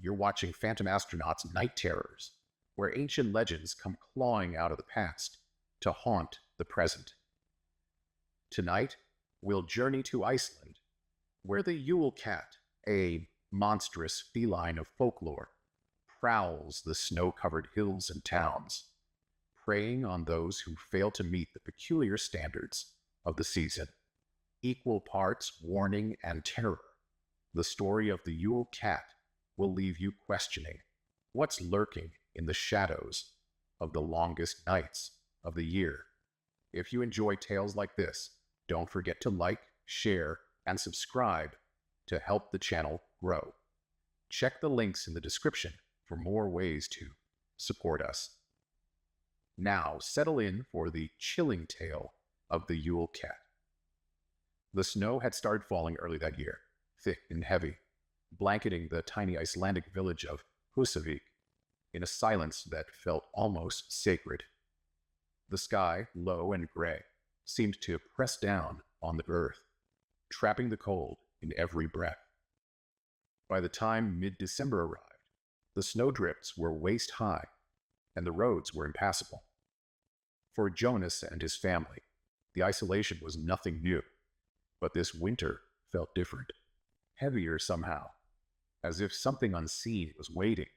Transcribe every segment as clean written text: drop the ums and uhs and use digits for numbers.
you're watching Phantom Astronaut's Night Terrors, where ancient legends come clawing out of the past to haunt the present. Tonight, we'll journey to Iceland, where the Yule Cat, a monstrous feline of folklore, prowls the snow-covered hills and towns, preying on those who fail to meet the peculiar standards of the season. Equal parts warning and terror, the story of the Yule Cat will leave you questioning what's lurking in the shadows of the longest nights of the year. If you enjoy tales like this, don't forget to like, share, and subscribe to help the channel grow. Check the links in the description for more ways to support us. Now, settle in for the chilling tale of the Yule Cat. The snow had started falling early that year, thick and heavy, blanketing the tiny Icelandic village of Húsavík in a silence that felt almost sacred. The sky, low and gray, seemed to press down on the earth, trapping the cold in every breath. By the time mid-December arrived, the snowdrifts were waist-high, and the roads were impassable. For Jonas and his family, the isolation was nothing new, but this winter felt different, heavier somehow, as if something unseen was waiting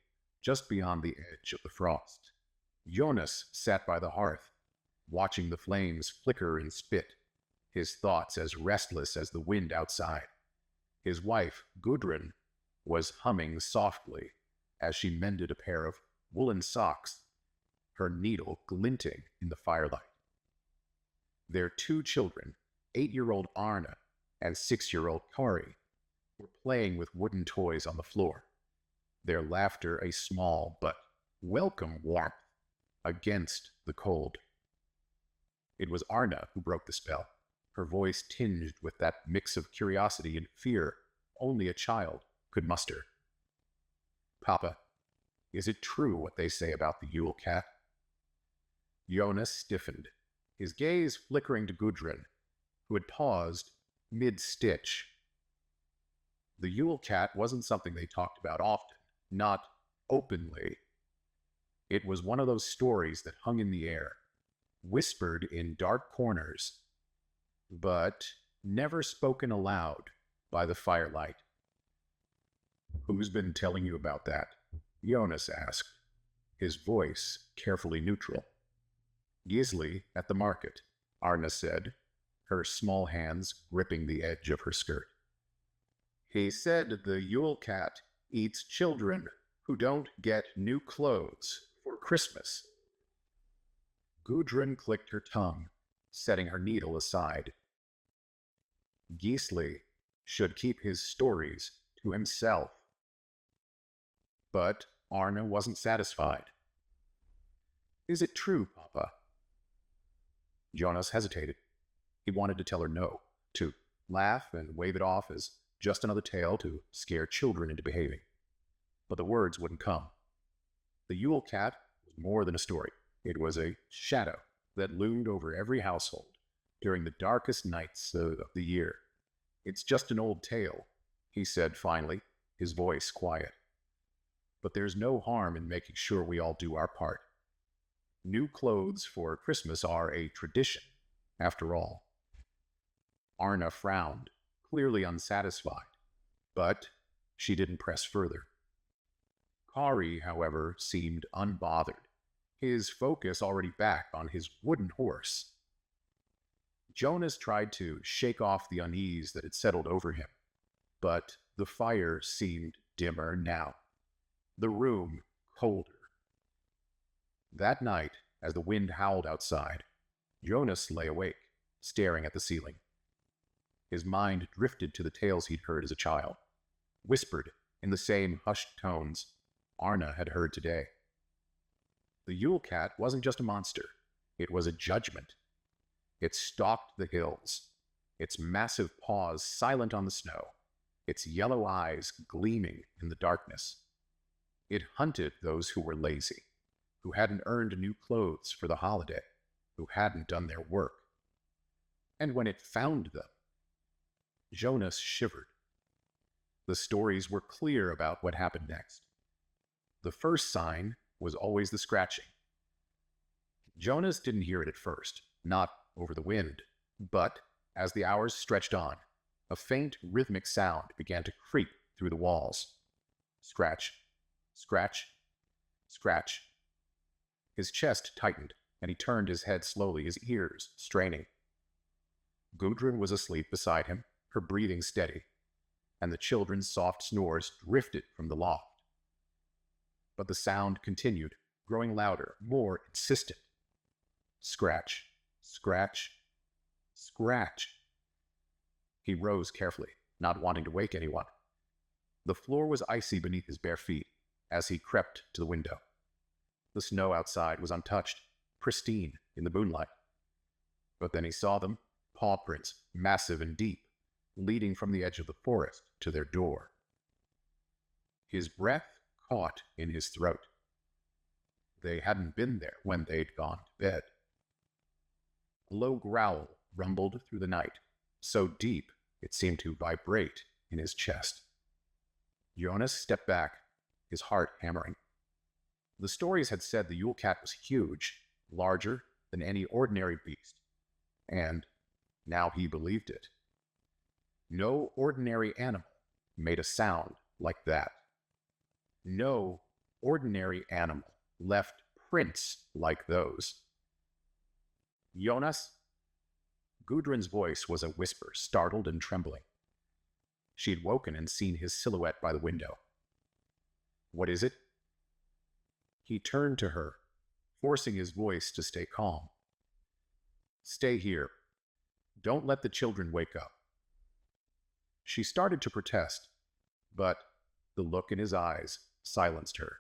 just beyond the edge of the frost. Jonas sat by the hearth, watching the flames flicker and spit, his thoughts as restless as the wind outside. His wife, Gudrun, was humming softly as she mended a pair of woolen socks, her needle glinting in the firelight. Their two children, 8-year-old Arna and 6-year-old Kari, were playing with wooden toys on the floor, their laughter a small but welcome warmth against the cold. It was Arna who broke the spell, her voice tinged with that mix of curiosity and fear only a child could muster. "Papa, is it true what they say about the Yule Cat?" Jonas stiffened, his gaze flickering to Gudrun, who had paused mid-stitch. The Yule Cat wasn't something they talked about often, not openly. It was one of those stories that hung in the air, whispered in dark corners, but never spoken aloud by the firelight. "Who's been telling you about that?" Jonas asked, his voice carefully neutral. "Gisli at the market," Arna said, her small hands gripping the edge of her skirt. "He said the Yule Cat eats children who don't get new clothes for Christmas." Gudrun clicked her tongue, setting her needle aside. Gisli should keep his stories to himself. But Arna wasn't satisfied. "Is it true, Papa?" Jonas hesitated. He wanted to tell her no, to laugh and wave it off as just another tale to scare children into behaving. But the words wouldn't come. The Yule Cat was more than a story. It was a shadow that loomed over every household during the darkest nights of the year. "It's just an old tale," he said finally, his voice quiet. "But there's no harm in making sure we all do our part. New clothes for Christmas are a tradition, after all." Arna frowned, clearly unsatisfied, but she didn't press further. Kari, however, seemed unbothered, his focus already back on his wooden horse. Jonas tried to shake off the unease that had settled over him, but the fire seemed dimmer now, the room colder. That night, as the wind howled outside, Jonas lay awake, staring at the ceiling. His mind drifted to the tales he'd heard as a child, whispered in the same hushed tones Arna had heard today. The Yule Cat wasn't just a monster, it was a judgment. It stalked the hills, its massive paws silent on the snow, its yellow eyes gleaming in the darkness. It hunted those who were lazy, who hadn't earned new clothes for the holiday, who hadn't done their work. And when it found them, Jonas shivered. The stories were clear about what happened next. The first sign was always the scratching. Jonas didn't hear it at first, not over the wind, but as the hours stretched on, a faint rhythmic sound began to creep through the walls. Scratch, scratch, scratch. His chest tightened, and he turned his head slowly, his ears straining. Gudrun was asleep beside him, her breathing steady, and the children's soft snores drifted from the loft. But the sound continued, growing louder, more insistent. Scratch, scratch, scratch. He rose carefully, not wanting to wake anyone. The floor was icy beneath his bare feet as he crept to the window. The snow outside was untouched, pristine in the moonlight. But then he saw them, paw prints, massive and deep, leading from the edge of the forest to their door. His breath caught in his throat. They hadn't been there when they'd gone to bed. A low growl rumbled through the night, so deep it seemed to vibrate in his chest. Jonas stepped back, his heart hammering. The stories had said the Yule Cat was huge, larger than any ordinary beast, and now he believed it. No ordinary animal made a sound like that. No ordinary animal left prints like those. Jonas? Gudrun's voice was a whisper, startled and trembling. She'd woken and seen his silhouette by the window. What is it? He turned to her, forcing his voice to stay calm. Stay here. Don't let the children wake up. She started to protest, but the look in his eyes silenced her.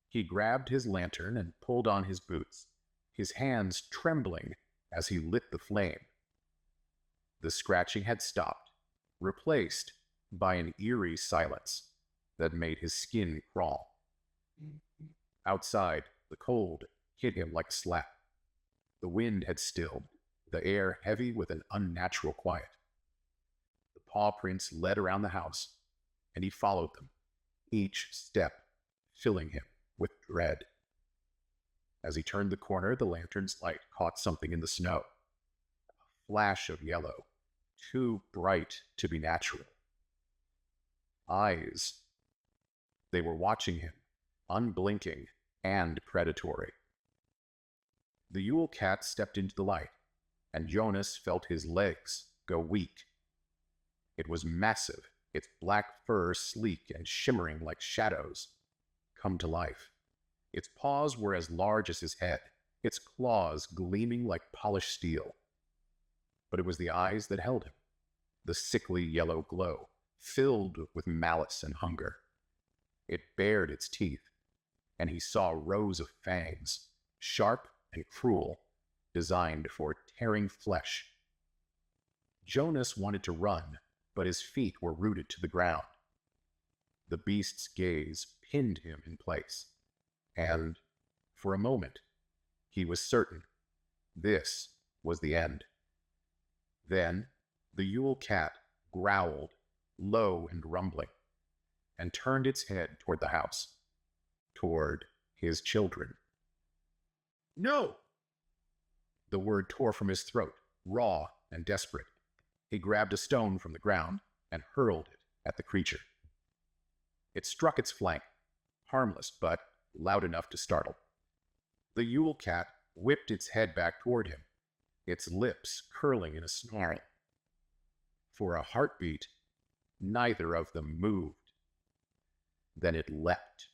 He grabbed his lantern and pulled on his boots, his hands trembling as he lit the flame. The scratching had stopped, replaced by an eerie silence that made his skin crawl. Outside, the cold hit him like a slap. The wind had stilled, the air heavy with an unnatural quiet. The paw prints led around the house, and he followed them, each step filling him with dread. As he turned the corner, the lantern's light caught something in the snow. A flash of yellow, too bright to be natural. Eyes. They were watching him, unblinking and predatory. The Yule Cat stepped into the light, and Jonas felt his legs go weak. It was massive, its black fur sleek and shimmering like shadows come to life. Its paws were as large as his head, its claws gleaming like polished steel. But it was the eyes that held him, the sickly yellow glow, filled with malice and hunger. It bared its teeth, and he saw rows of fangs, sharp and cruel, designed for tearing flesh. Jonas wanted to run, but his feet were rooted to the ground. The beast's gaze pinned him in place, and, for a moment, he was certain this was the end. Then the Yule Cat growled, low and rumbling, and turned its head toward the house, toward his children. No! The word tore from his throat, raw and desperate. He grabbed a stone from the ground and hurled it at the creature. It struck its flank, harmless but loud enough to startle. The Yule Cat whipped its head back toward him, its lips curling in a snarl. For a heartbeat, neither of them moved. Then it leapt.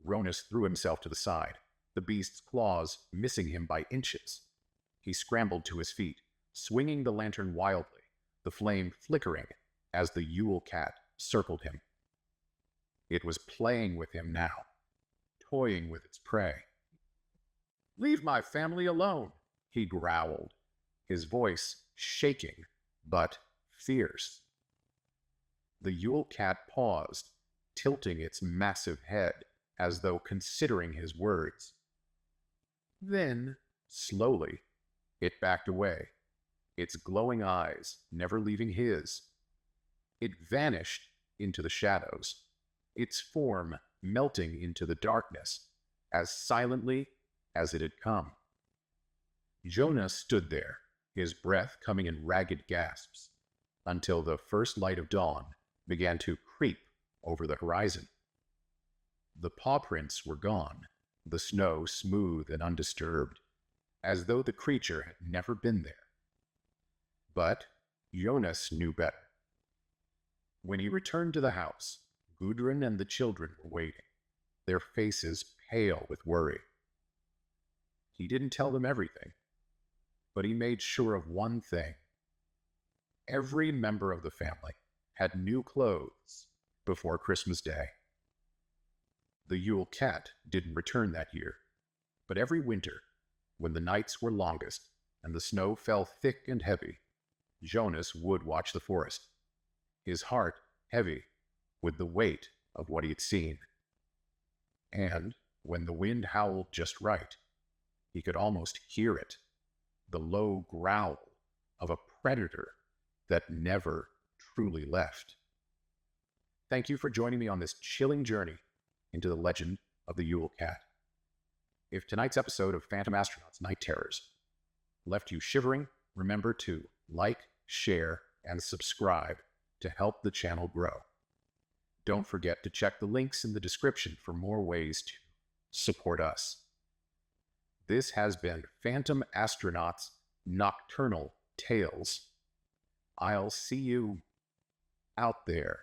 Jonas threw himself to the side, the beast's claws missing him by inches. He scrambled to his feet, swinging the lantern wildly, the flame flickering as the Yule Cat circled him. It was playing with him now, toying with its prey. "Leave my family alone," he growled, his voice shaking but fierce. The Yule Cat paused, tilting its massive head as though considering his words. Then, slowly, it backed away, its glowing eyes never leaving his. It vanished into the shadows, its form melting into the darkness as silently as it had come. Jonah stood there, his breath coming in ragged gasps, until the first light of dawn began to creep over the horizon. The paw prints were gone, the snow smooth and undisturbed, as though the creature had never been there. But Jonas knew better. When he returned to the house, Gudrun and the children were waiting, their faces pale with worry. He didn't tell them everything, but he made sure of one thing. Every member of the family had new clothes before Christmas Day. The Yule Cat didn't return that year, but every winter, when the nights were longest and the snow fell thick and heavy, Jonas would watch the forest, his heart heavy with the weight of what he had seen. And when the wind howled just right, he could almost hear it, the low growl of a predator that never truly left. Thank you for joining me on this chilling journey into the legend of the Yule Cat. If tonight's episode of Phantom Astronauts Night Terrors left you shivering, remember to like, share, and subscribe to help the channel grow. Don't forget to check the links in the description for more ways to support us. This has been Phantom Astronauts Nocturnal Tales. I'll see you out there.